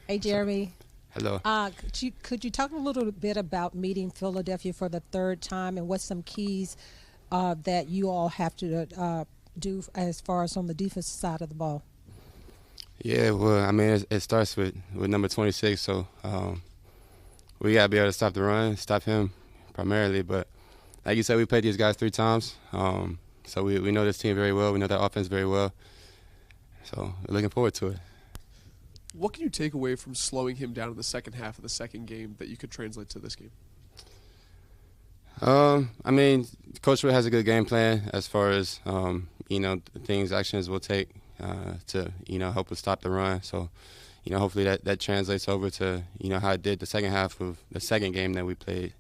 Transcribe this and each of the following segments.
Hey, Jeremy. Hello. Could you talk a little bit about meeting Philadelphia for the third time and what's some keys that you all have to do as far as on the defensive side of the ball? Yeah, well, I mean, it starts with number 26, so we got to be able to stop the run, stop him primarily. But like you said, we played these guys 3 times, so we know this team very well. We know their offense very well, so we're looking forward to it. What can you take away from slowing him down in the second half of the second game that you could translate to this game? I mean, Coach Wood has a good game plan as far as things, actions we'll take to help us stop the run. So, hopefully that translates over to how it did the second half of the second game that we played.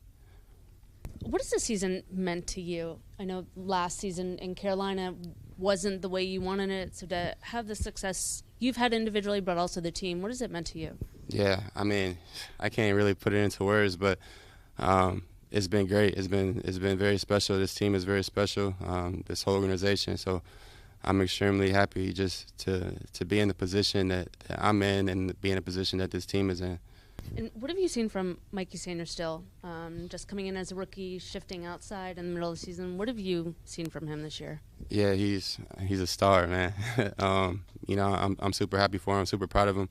What has this season meant to you? I know last season in Carolina wasn't the way you wanted it, so to have the success you've had individually but also the team, what has it meant to you? Yeah, I mean, I can't really put it into words, but it's been great. It's been very special. This team is very special, this whole organization. So I'm extremely happy just to be in the position that I'm in and be in a position that this team is in. And what have you seen from Mikey Sainristil, just coming in as a rookie, shifting outside in the middle of the season? What have you seen from him this year? Yeah, he's a star, man. I'm super happy for him, super proud of him.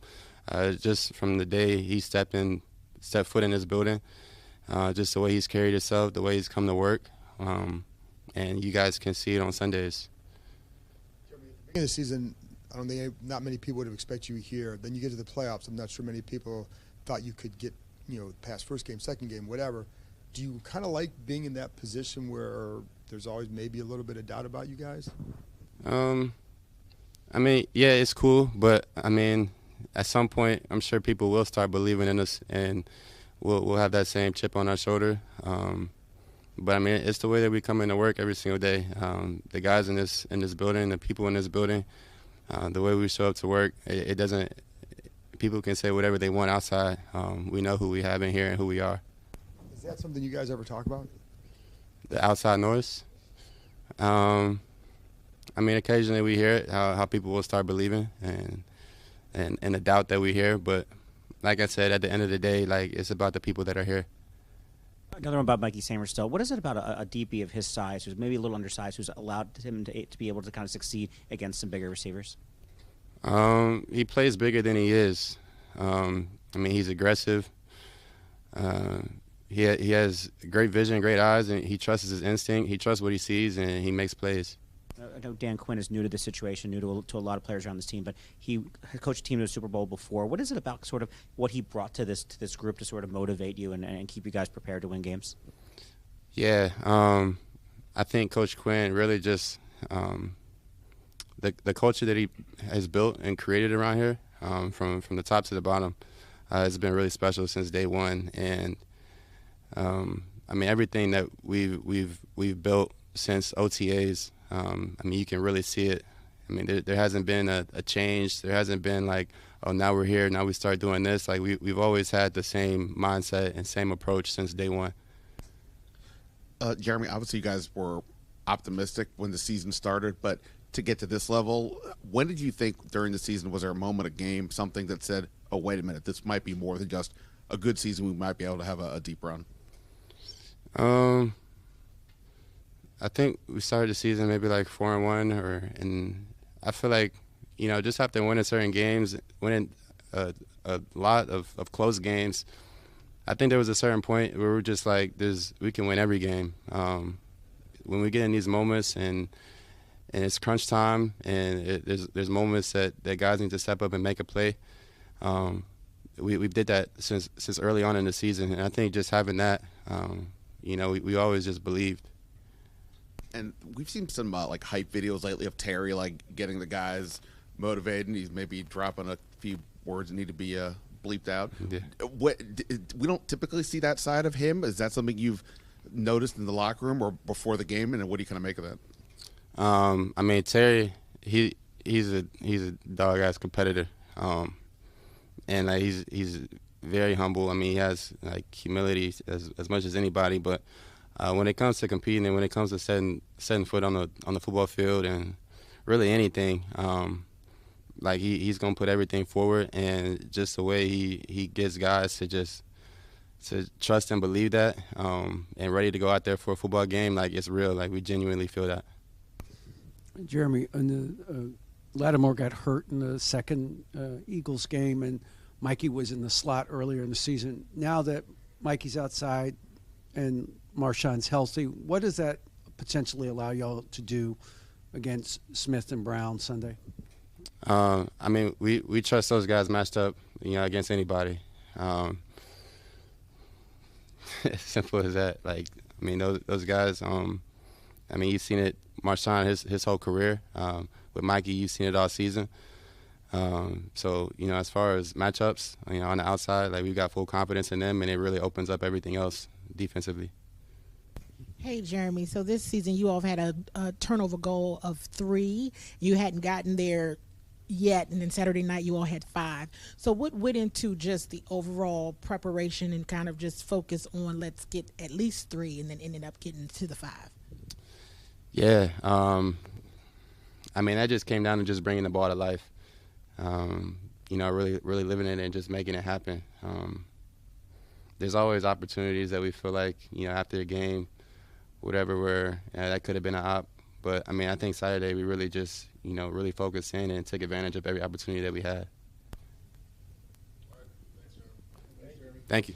Just from the day he stepped foot in this building, just the way he's carried himself, the way he's come to work, and you guys can see it on Sundays. At the beginning of the season, I don't think not many people would have expected you here. Then you get to the playoffs. I'm not sure many people thought you could get, past first game, second game, whatever. Do you kind of like being in that position where there's always maybe a little bit of doubt about you guys? I mean, yeah, it's cool, but I mean, at some point, I'm sure people will start believing in us, and we'll have that same chip on our shoulder. But I mean, it's the way that we come into work every single day. The guys in this building, the people in this building, the way we show up to work, it doesn't. People can say whatever they want outside. We know who we have in here and who we are. Is that something you guys ever talk about? The outside noise? I mean, occasionally we hear it, how people will start believing and the doubt that we hear. But like I said, at the end of the day, like, it's about the people that are here. Another one about Mikey Sainristil. What is it about a DB of his size, who's maybe a little undersized, who's allowed him to be able to kind of succeed against some bigger receivers? He plays bigger than he is. I mean, he's aggressive. He has great vision, great eyes, and he trusts his instinct. He trusts what he sees, and he makes plays. I know Dan Quinn is new to the situation, new to a lot of players around this team, but he coached a team to the Super Bowl before. What is it about sort of what he brought to this group to sort of motivate you and keep you guys prepared to win games? Yeah, I think Coach Quinn really just the culture that he has built and created around here, from the top to the bottom, has been really special since day one. And I mean, everything that we've built since OTAs. I mean, you can really see it. I mean, there hasn't been a change. There hasn't been like, oh, now we're here, now we start doing this. Like, we've always had the same mindset and same approach since day one. Jeremy, obviously you guys were optimistic when the season started, but to get to this level, when did you think during the season, was there a moment, a game, something that said, oh, wait a minute, this might be more than just a good season, we might be able to have a deep run? I think we started the season maybe like 4-1, and I feel like, just after winning certain games, winning a lot of close games, I think there was a certain point where we were just like, we can win every game. When we get in these moments and it's crunch time, and there's moments that guys need to step up and make a play. We did that since early on in the season, and I think just having that, we always just believed. And we've seen some like hype videos lately of Terry like getting the guys motivated, and he's maybe dropping a few words that need to be bleeped out. Yeah. We don't typically see that side of him. Is that something you've noticed in the locker room or before the game, and what do you kind of make of that? I mean, Terry, he's a dog ass competitor, and like he's very humble. I mean, he has like humility as much as anybody. But when it comes to competing and when it comes to setting foot on the football field and really anything, like he's gonna put everything forward. And just the way he gets guys to trust and believe that, and ready to go out there for a football game, like it's real. Like we genuinely feel that. Jeremy, Lattimore got hurt in the second Eagles game, and Mikey was in the slot earlier in the season. Now that Mikey's outside and Marshawn's healthy, what does that potentially allow y'all to do against Smith and Brown Sunday? I mean, we trust those guys matched up, against anybody. As simple as that. Like, I mean, those guys. I mean, you've seen it, Marshawn, his whole career. With Mikey, you've seen it all season. So, as far as matchups, on the outside, like we've got full confidence in them, and it really opens up everything else defensively. Hey, Jeremy. So this season you all have had a turnover goal of 3. You hadn't gotten there yet, and then Saturday night you all had 5. So what went into just the overall preparation and kind of just focus on let's get at least 3 and then ended up getting to the 5? Yeah. I mean, that just came down to just bringing the ball to life. Really, really living it and just making it happen. There's always opportunities that we feel like, after a game, whatever, where that could have been an op. But, I mean, I think Saturday we really just, really focused in and took advantage of every opportunity that we had. Thank you.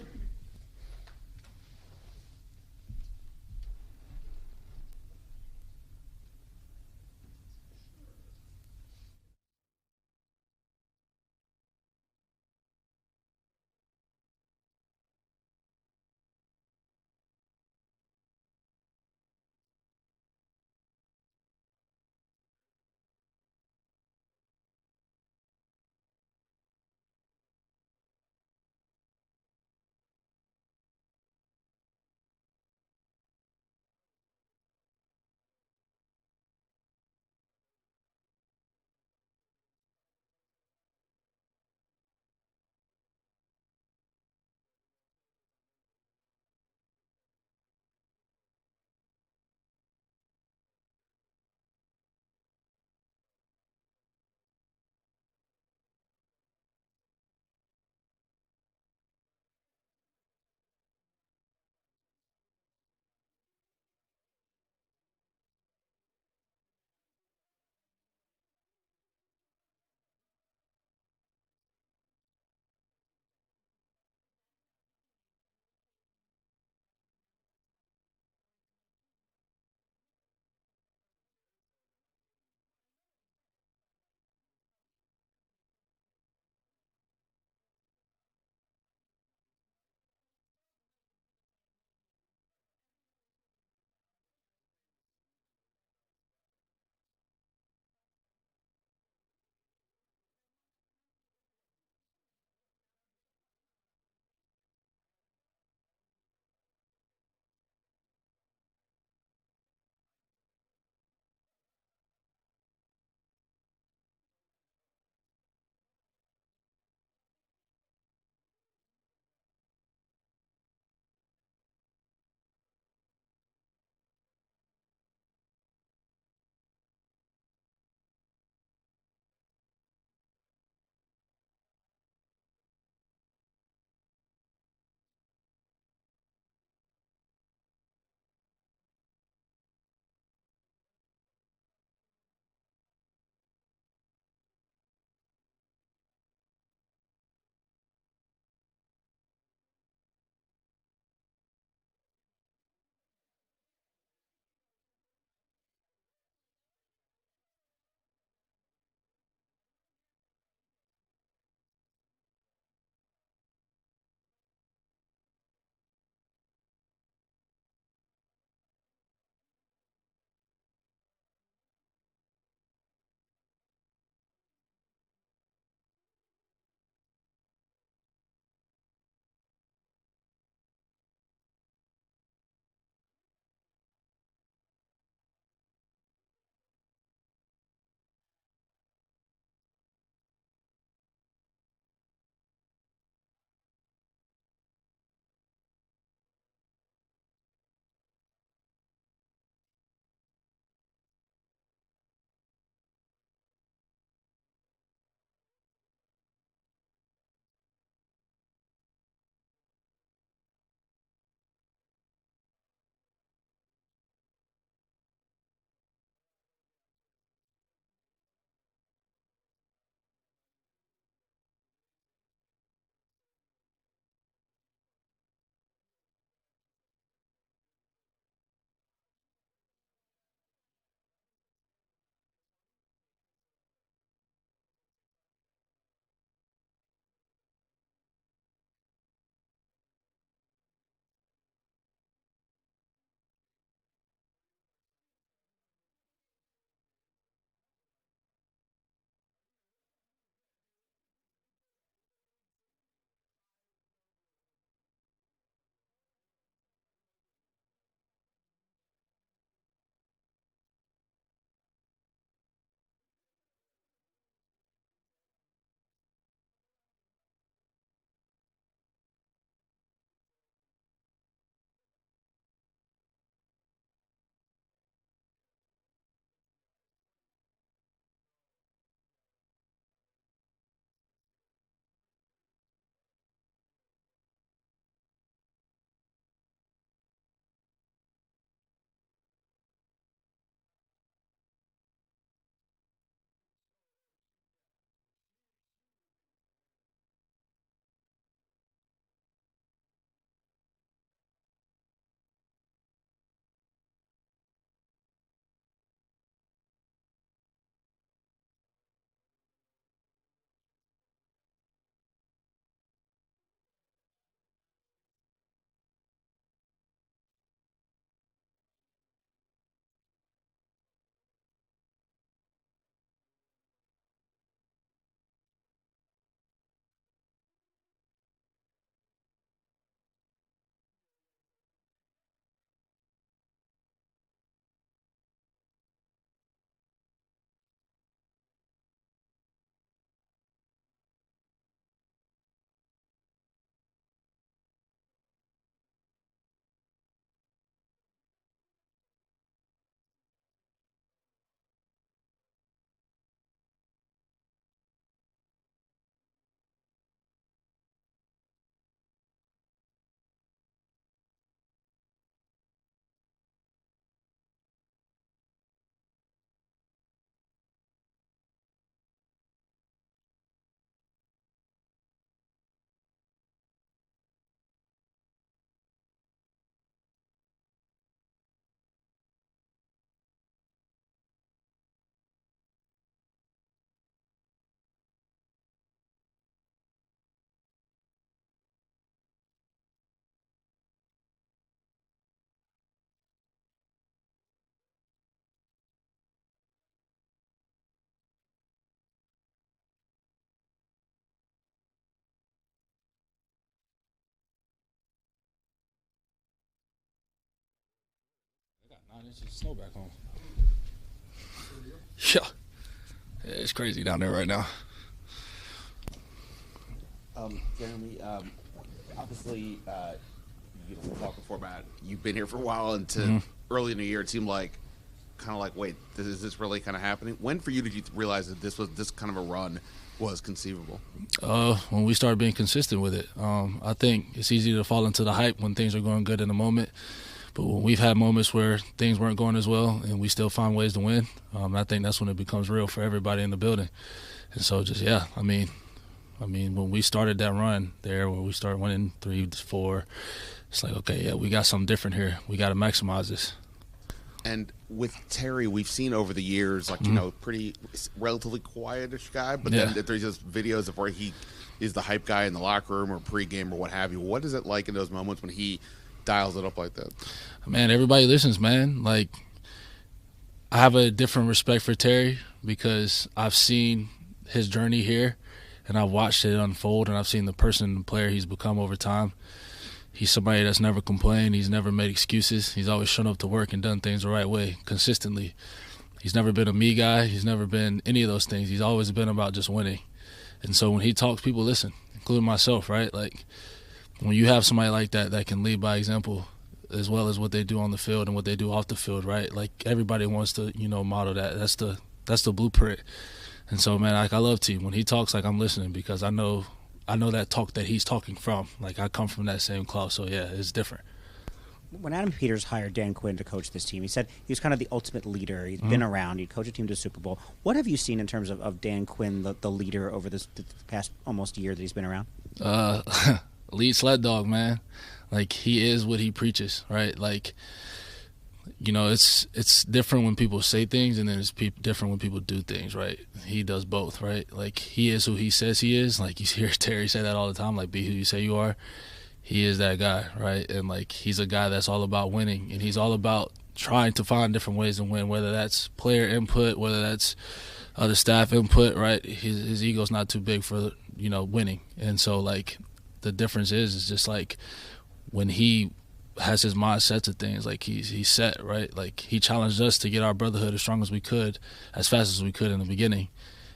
It's just snow back home. Yeah. It's crazy down there right now. Jeremy, obviously, we talked before about you've been here for a while, and early in the year, it seemed like wait, is this really kind of happening? When for you did you realize that this kind of a run was conceivable? When we started being consistent with it. I think it's easy to fall into the hype when things are going good in the moment. But when we've had moments where things weren't going as well and we still find ways to win, I think that's when it becomes real for everybody in the building. And so I mean, when we started that run there where we started winning 3-4, it's like, okay, yeah, we got something different here. We got to maximize this. And with Terry, we've seen over the years, pretty relatively quietish guy, but then there's just videos of where he is the hype guy in the locker room or pregame or what have you. What is it like in those moments when he dials it up like that? Man, everybody listens, man. Like, I have a different respect for Terry because I've seen his journey here and I've watched it unfold and I've seen the person and player he's become over time. He's somebody that's never complained. He's never made excuses. He's always shown up to work and done things the right way, consistently. He's never been a me guy. He's never been any of those things. He's always been about just winning. And so when he talks, people listen, including myself, right? Like, when you have somebody like that that can lead by example as well as what they do on the field and what they do off the field, right? Like, everybody wants to, model that. That's the blueprint. And so, man, like, I love T. When he talks, like, I'm listening because I know that talk that he's talking from. Like, I come from that same cloth, so yeah, it's different. When Adam Peters hired Dan Quinn to coach this team, he said he was kind of the ultimate leader. He's been around. He'd coached a team to the Super Bowl. What have you seen in terms of Dan Quinn, the leader, over the past almost year that he's been around? Lead sled dog, man. Like, he is what he preaches, right? Like, it's different when people say things and then it's different when people do things, right? He does both, right? Like, he is who he says he is. Like, you hear Terry say that all the time, like, be who you say you are. He is that guy, right? And, like, he's a guy that's all about winning, and he's all about trying to find different ways to win, whether that's player input, whether that's other staff input, right? His ego's not too big for, winning. And so, like, the difference is just, like, when he has his mind set to things, like, he's set, right? Like, he challenged us to get our brotherhood as strong as we could, as fast as we could in the beginning.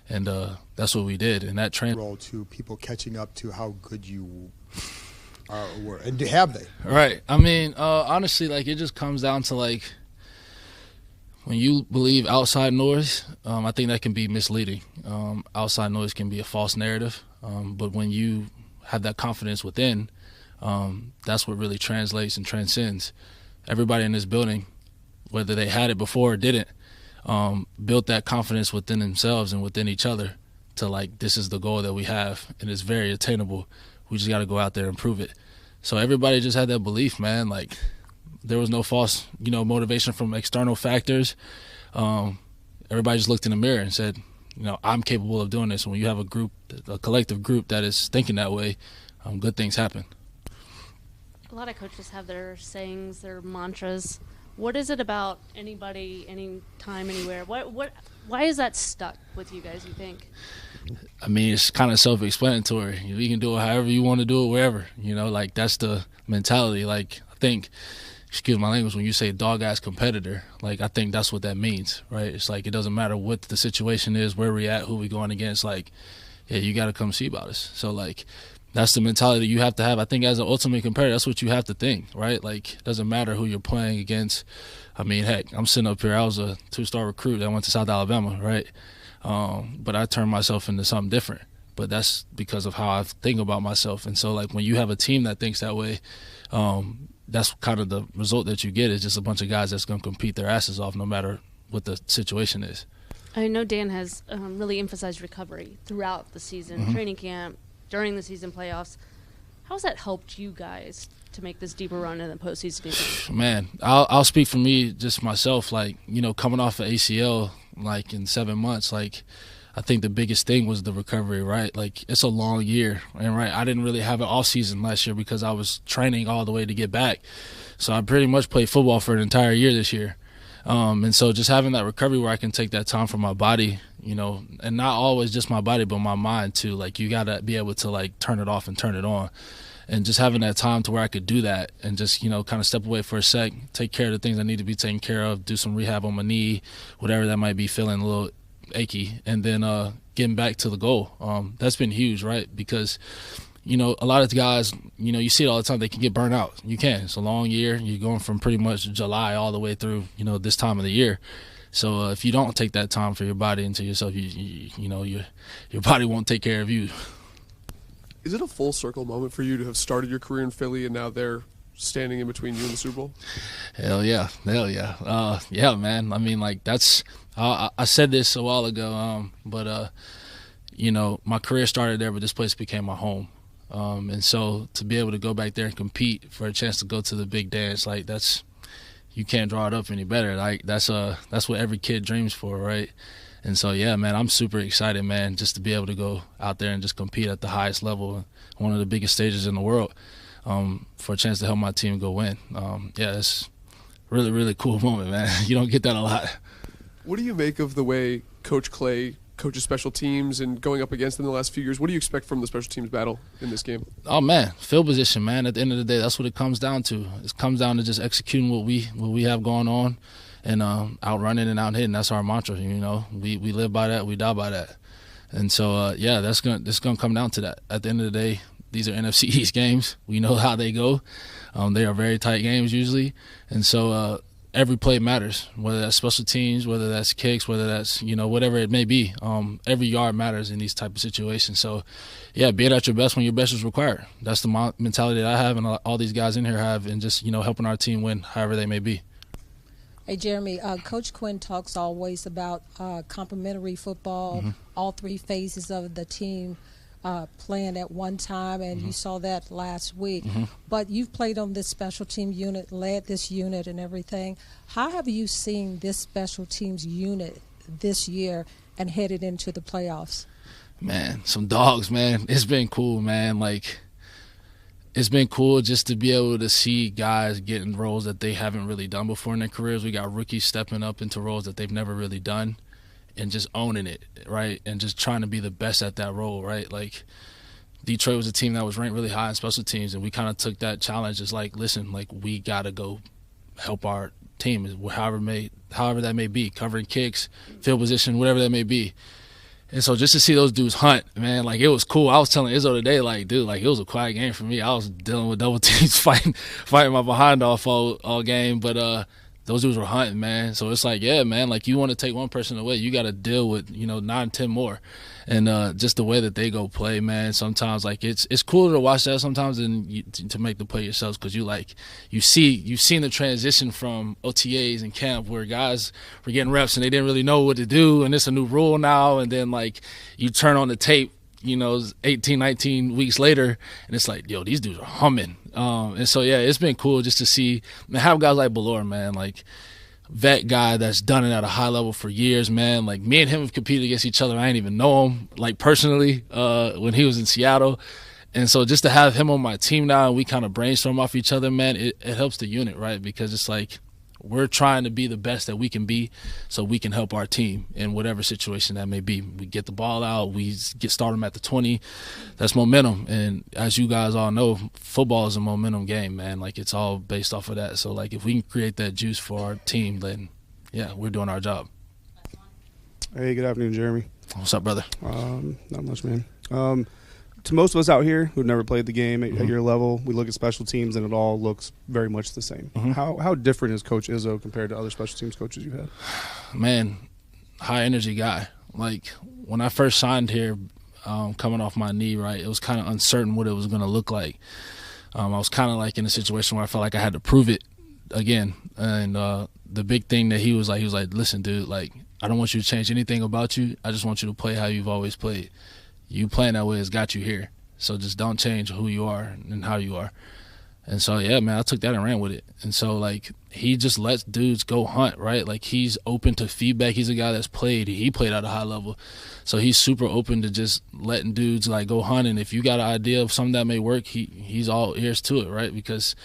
And that's what we did. And that role to people catching up to how good you were. And have they? Right. I mean, honestly, like, it just comes down to, like, when you believe outside noise, I think that can be misleading. Outside noise can be a false narrative. But when you have that confidence within, that's what really translates and transcends. Everybody in this building, whether they had it before or didn't, built that confidence within themselves and within each other to, like, this is the goal that we have, and it's very attainable. We just got to go out there and prove it. So everybody just had that belief, man. Like, there was no false, motivation from external factors. Everybody just looked in the mirror and said, I'm capable of doing this. And when you have a collective group that is thinking that way, good things happen. A lot of coaches have their sayings, their mantras. What is it about anybody, anytime, anywhere? Why is that stuck with you guys, you think? I mean, it's kind of self-explanatory. You can do it however you want to do it, wherever. Like, that's the mentality. Like, I think, excuse my language, when you say dog-ass competitor, like, I think that's what that means, right? It's like, it doesn't matter what the situation is, where we at, who we going against. Like, yeah, you got to come see about us. So, like, that's the mentality you have to have. I think as an ultimate competitor, that's what you have to think, right? Like, it doesn't matter who you're playing against. I mean, heck, I'm sitting up here. I was a 2-star recruit that went to South Alabama, right? But I turned myself into something different. But that's because of how I think about myself. And so, like, when you have a team that thinks that way, that's kind of the result that you get, is just a bunch of guys that's going to compete their asses off no matter what the situation is. I know Dan has really emphasized recovery throughout the season, training camp, during the season playoffs. How's that helped you guys to make this deeper run in the postseason? Man, I'll speak for me, just myself. Like, coming off of ACL, like, in 7 months, like, I think the biggest thing was the recovery, right? Like, it's a long year, and right, I didn't really have an off season last year because I was training all the way to get back. So I pretty much played football for an entire year this year. And so just having that recovery where I can take that time for my body, and not always just my body, but my mind too. Like, you got to be able to, like, turn it off and turn it on. And just having that time to where I could do that and just, kind of step away for a sec, take care of the things I need to be taken care of, do some rehab on my knee, whatever that might be, feeling a little achy, and then getting back to the goal. That's been huge, right? Because, a lot of the guys, you see it all the time, they can get burnt out. You can. It's a long year. You're going from pretty much July all the way through, this time of the year. So if you don't take that time for your body and to yourself, your body won't take care of you. Is it a full circle moment for you to have started your career in Philly and now they're standing in between you and the Super Bowl? Hell yeah. Yeah, man. I mean, like, that's I said this a while ago, but my career started there, but this place became my home. And so to be able to go back there and compete for a chance to go to the big dance, like, you can't draw it up any better. Like, that's what every kid dreams for, right? And so, yeah, man, I'm super excited, man, just to be able to go out there and just compete at the highest level, one of the biggest stages in the world, for a chance to help my team go win. Yeah, it's really, really cool moment, man. You don't get that a lot. What do you make of the way Coach Clay coaches special teams and going up against them in the last few years? What do you expect from the special teams battle in this game? Oh, man, field position, man. At the end of the day, that's what it comes down to. It comes down to just executing what we have going on. And outrunning and out-hitting, that's our mantra, We live by that, we die by that. And so, yeah, that's gonna come down to that. At the end of the day, these are NFC East games. We know how they go. They are very tight games usually. And so every play matters, whether that's special teams, whether that's kicks, whether that's, whatever it may be. Every yard matters in these type of situations. So, yeah, being at your best when your best is required. That's the mentality that I have and all these guys in here have, and just, helping our team win however they may be. Hey, Jeremy, Coach Quinn talks always about complementary football, all three phases of the team playing at one time, and you saw that last week. But you've played on this special team unit, led this unit and everything. How have you seen this special teams unit this year and headed into the playoffs? Man, some dogs, man. It's been cool, man. Like, it's been cool just to be able to see guys getting roles that they haven't really done before in their careers. We got rookies stepping up into roles that they've never really done and just owning it, right? And just trying to be the best at that role, right? Like, Detroit was a team that was ranked really high in special teams, and we kind of took that challenge as like, listen, like, we got to go help our team, however that may be, covering kicks, field position, whatever that may be. And so just to see those dudes hunt, man, like, it was cool. I was telling Izzo today, like, dude, like, it was a quiet game for me. I was dealing with double teams, fighting my behind off all game. But those dudes were hunting, man. So it's like, yeah, man, like, you want to take one person away, you got to deal with, 9, 10 more. And just the way that they go play, man, sometimes, like, it's cooler to watch that sometimes than to make the play yourselves, because you've seen the transition from OTAs and camp where guys were getting reps and they didn't really know what to do, and it's a new rule now, and then, like, you turn on the tape, 18, 19 weeks later, and it's like, yo, these dudes are humming. And so, yeah, it's been cool just to see, man, have guys like Ballore, man, like, vet guy that's done it at a high level for years, man. Like, me and him have competed against each other. I didn't even know him, like, personally, when he was in Seattle. And so just to have him on my team now and we kind of brainstorm off each other, man, it helps the unit, right? Because it's like, we're trying to be the best that we can be so we can help our team in whatever situation that may be. We get the ball out. We get started at the 20. That's momentum. And as you guys all know, football is a momentum game, man. Like, it's all based off of that. So, like, if we can create that juice for our team, then, yeah, we're doing our job. Hey, good afternoon, Jeremy. What's up, brother? Not much, man. To most of us out here who've never played the game at your level, we look at special teams and it all looks very much the same. How different is Coach Izzo compared to other special teams coaches you've had? Man, high energy guy. Like, when I first signed here, coming off my knee, right, it was kind of uncertain what it was going to look like. I was kind of like in a situation where I felt like I had to prove it again. And the big thing that he was like, listen, dude, like, I don't want you to change anything about you. I just want you to play how you've always played. You playing that way has got you here. So just don't change who you are and how you are. And so, yeah, man, I took that and ran with it. And so, like, he just lets dudes go hunt, right? Like, he's open to feedback. He's a guy that's played. He played at a high level. So he's super open to just letting dudes, like, go hunt. And if you got an idea of something that may work, he's all ears to it, right? Because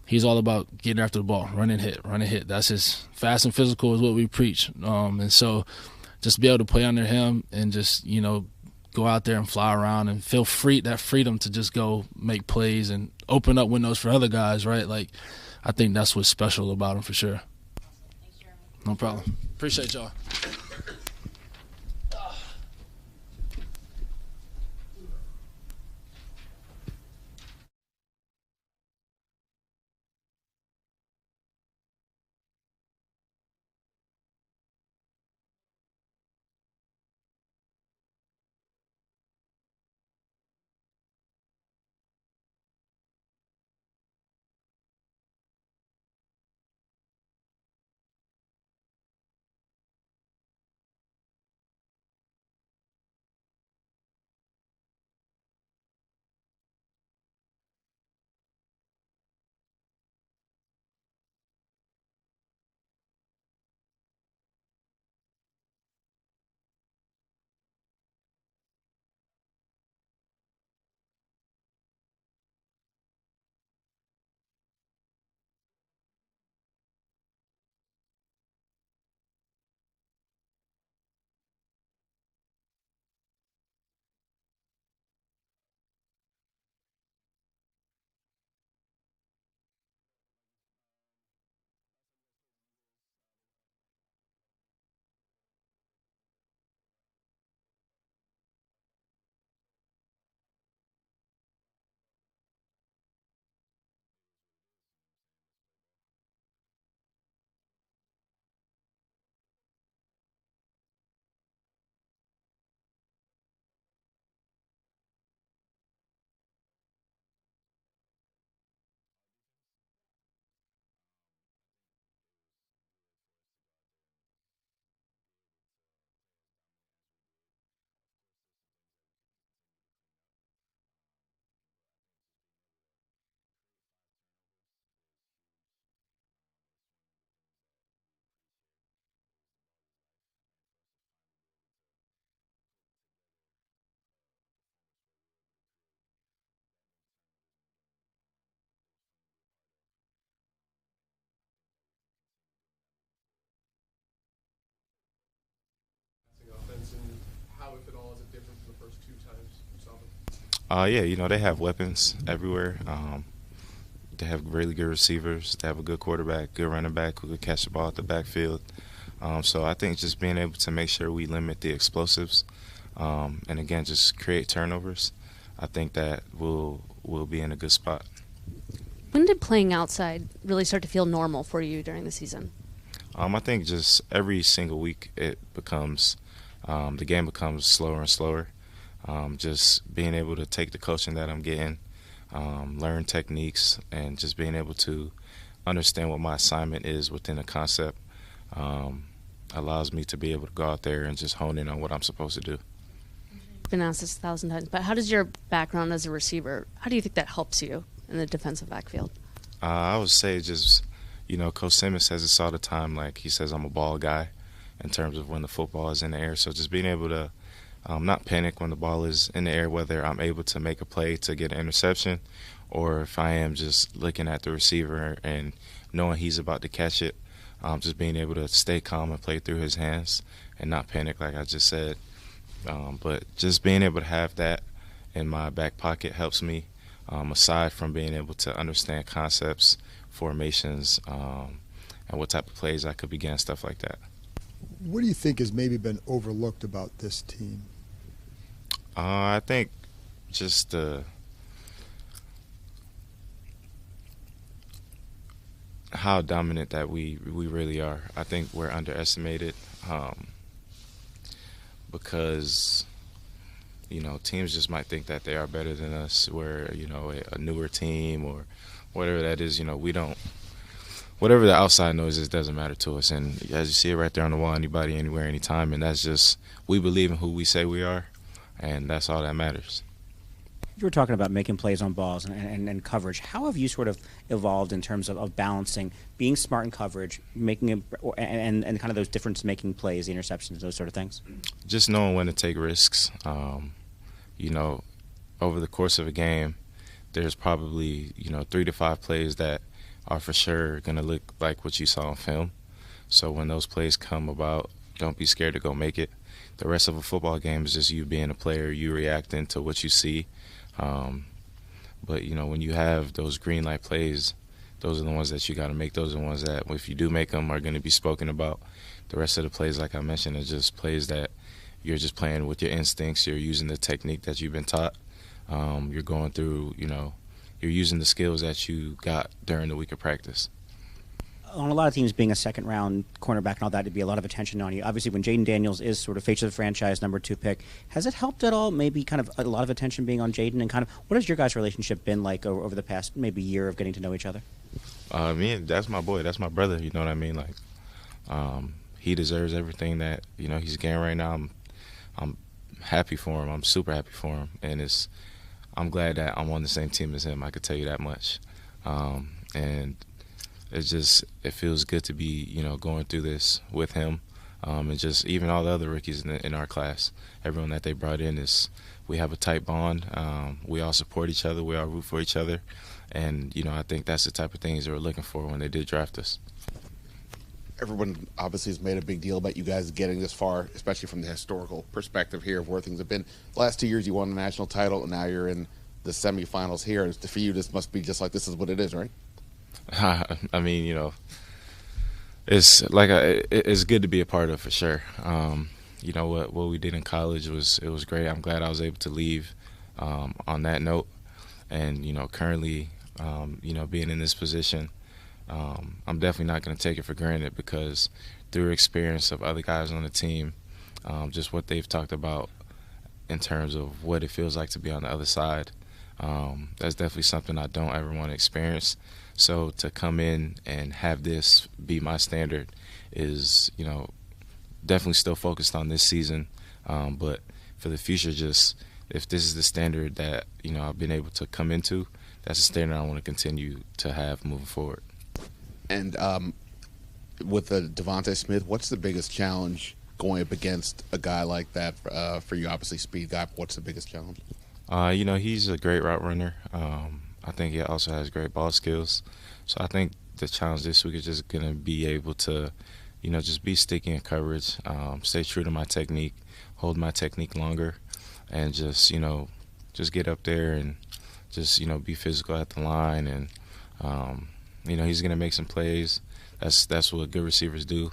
he's all about getting after the ball, run and hit. That's his fast and physical is what we preach. And so just be able to play under him and just, go out there and fly around and feel that freedom to just go make plays and open up windows for other guys, right? Like, I think that's what's special about him for sure. No problem. Appreciate y'all. Offense, and how, if at all, is it different from the first two times you saw them? Yeah, you know, they have weapons everywhere. They have really good receivers. They have a good quarterback, good running back who could catch the ball at the backfield. So I think just being able to make sure we limit the explosives and, again, just create turnovers, I think that we'll be in a good spot. When did playing outside really start to feel normal for you during the season? I think just every single week it becomes the game becomes slower and slower. Just being able to take the coaching that I'm getting, learn techniques, and just being able to understand what my assignment is within a concept allows me to be able to go out there and just hone in on what I'm supposed to do. I've been asked this 1,000 times, but how does your background as a receiver, how do you think that helps you in the defensive backfield? I would say just, you know, Coach Simmons says this all the time. Like, he says I'm a ball guy in terms of when the football is in the air. So just being able to not panic when the ball is in the air, whether I'm able to make a play to get an interception or if I am just looking at the receiver and knowing he's about to catch it, just being able to stay calm and play through his hands and not panic like I just said. But just being able to have that in my back pocket helps me, aside from being able to understand concepts, formations, and what type of plays I could begin, stuff like that. What do you think has maybe been overlooked about this team? I think just how dominant that we really are. I think we're underestimated because, you know, teams just might think that they are better than us. We're, you know, a newer team or whatever that is. You know, we don't. Whatever the outside noise is doesn't matter to us. And as you see it right there on the wall, anybody, anywhere, anytime. And that's just, we believe in who we say we are, and that's all that matters. You were talking about making plays on balls and coverage. How have you sort of evolved in terms of balancing being smart in coverage, making and kind of those difference-making plays, the interceptions, those sort of things? Just knowing when to take risks. You know, over the course of a game, there's probably, you know, 3 to 5 plays that are for sure going to look like what you saw on film. So when those plays come about, don't be scared to go make it. the rest of a football game is just you being a player, you reacting to what you see. But, you know, when you have those green light plays, those are the ones that you got to make. Those are the ones that, if you do make them, are going to be spoken about. The rest of the plays, like I mentioned, are just plays that you're just playing with your instincts. You're using the technique that you've been taught. You're going through, you know, you're using the skills that you got during the week of practice. On a lot of teams, being a second-round cornerback and all that, it'd be a lot of attention on you. Obviously, when Jaden Daniels is sort of face of the franchise number 2 pick, has it helped at all? Maybe kind of a lot of attention being on Jaden, and kind of what has your guys' relationship been like over the past maybe year of getting to know each other? That's my boy. That's my brother. You know what I mean? Like, he deserves everything that, you know, he's getting right now. I'm happy for him. I'm super happy for him, and I'm glad that I'm on the same team as him. I could tell you that much. And it feels good to be, you know, going through this with him, and just even all the other rookies in our class. Everyone that they brought in we have a tight bond. We all support each other. We all root for each other, and you know, I think that's the type of things they were looking for when they did draft us. Everyone obviously has made a big deal about you guys getting this far, especially from the historical perspective here of where things have been. The last 2 years you won the national title, and now you're in the semifinals here. For you, this must be just like this is what it is, right? I mean, you know, it's like it's good to be a part of, for sure. You know, what we did in college was great. I'm glad I was able to leave on that note, and you know, currently, you know, being in this position, I'm definitely not going to take it for granted, because through experience of other guys on the team, just what they've talked about in terms of what it feels like to be on the other side, that's definitely something I don't ever want to experience. So to come in and have this be my standard is, you know, definitely still focused on this season. But for the future, just if this is the standard that, you know, I've been able to come into, that's a standard I want to continue to have moving forward. And with Devontae Smith, what's the biggest challenge going up against a guy like that for you? Obviously, speed guy. What's the biggest challenge? You know, he's a great route runner. I think he also has great ball skills. So I think the challenge this week is just going to be able to, you know, just be sticky in coverage, stay true to my technique, hold my technique longer, and just, you know, just get up there and just, you know, be physical at the line. And, you know, he's going to make some plays. That's what good receivers do.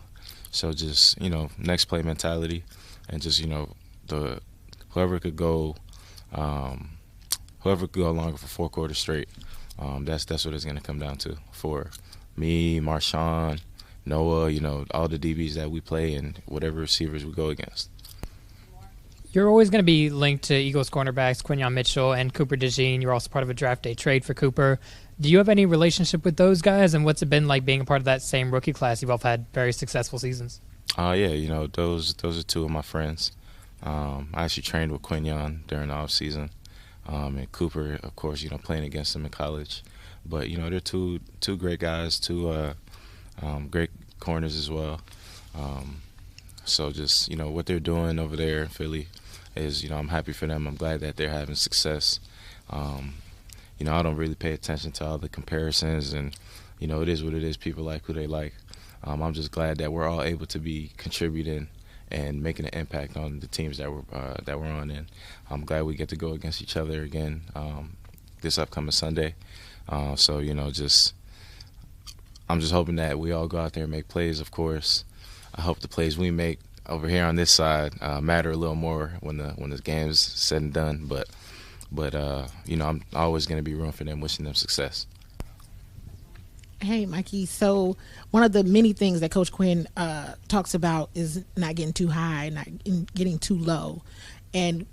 So just, you know, next play mentality, and just, you know, whoever could go longer for 4 quarters straight, that's what it's going to come down to for me, Marshawn, Noah, you know, all the DBs that we play and whatever receivers we go against. You're always going to be linked to Eagles cornerbacks Quinyon Mitchell and Cooper DeJean. You're also part of a draft day trade for Cooper. Do you have any relationship with those guys, and what's it been like being a part of that same rookie class? You've both had very successful seasons. Yeah, you know, those are 2 of my friends. I actually trained with Quinyon during the off season. And Cooper, of course, you know, playing against him in college. But, you know, they're two great guys, 2 great corners as well. So just, you know, what they're doing over there in Philly is, you know, I'm happy for them. I'm glad that they're having success. You know, I don't really pay attention to all the comparisons, and, you know, it is what it is. People like who they like. I'm just glad that we're all able to be contributing and making an impact on the teams that we're on. And I'm glad we get to go against each other again this upcoming Sunday. So, you know, I'm just hoping that we all go out there and make plays, of course. I hope the plays we make over here on this side matter a little more when the game's said and done. But you know, I'm always going to be rooting for them, wishing them success. Hey, Mikey. So one of the many things that Coach Quinn talks about is not getting too high, not getting too low. And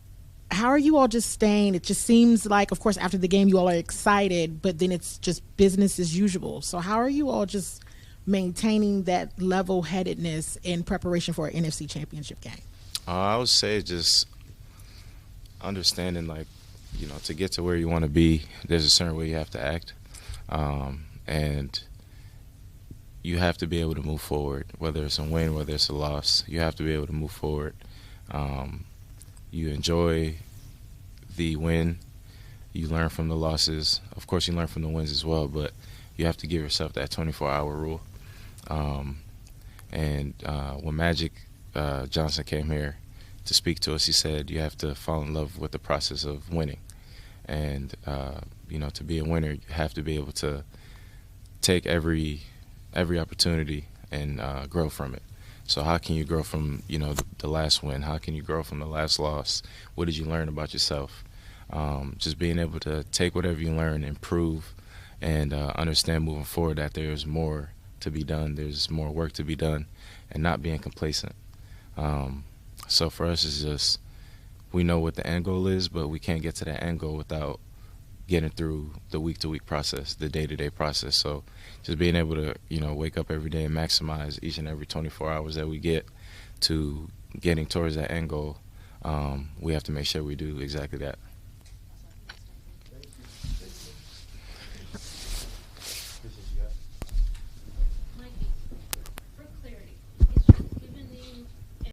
how are you all just staying? It just seems like, of course, after the game you all are excited, but then it's just business as usual. So how are you all just maintaining that level-headedness in preparation for an NFC Championship game? I would say just understanding, like, you know, to get to where you want to be, there's a certain way you have to act. And you have to be able to move forward, whether it's a win, whether it's a loss. You have to be able to move forward. You enjoy the win. You learn from the losses. Of course, you learn from the wins as well, but you have to give yourself that 24-hour rule. And when Magic Johnson came here to speak to us, he said you have to fall in love with the process of winning. And, to be a winner, you have to be able to take every opportunity and grow from it. So how can you grow from, the last win? How can you grow from the last loss? What did you learn about yourself? Just being able to take whatever you learn, improve, and understand moving forward that there's more to be done. There's more work to be done, and not being complacent. So for us, it's just we know what the end goal is, but we can't get to that end goal without getting through the week-to-week process, the day-to-day process. So just being able to, wake up every day and maximize each and every 24 hours that we get to getting towards that end goal, we have to make sure we do exactly that.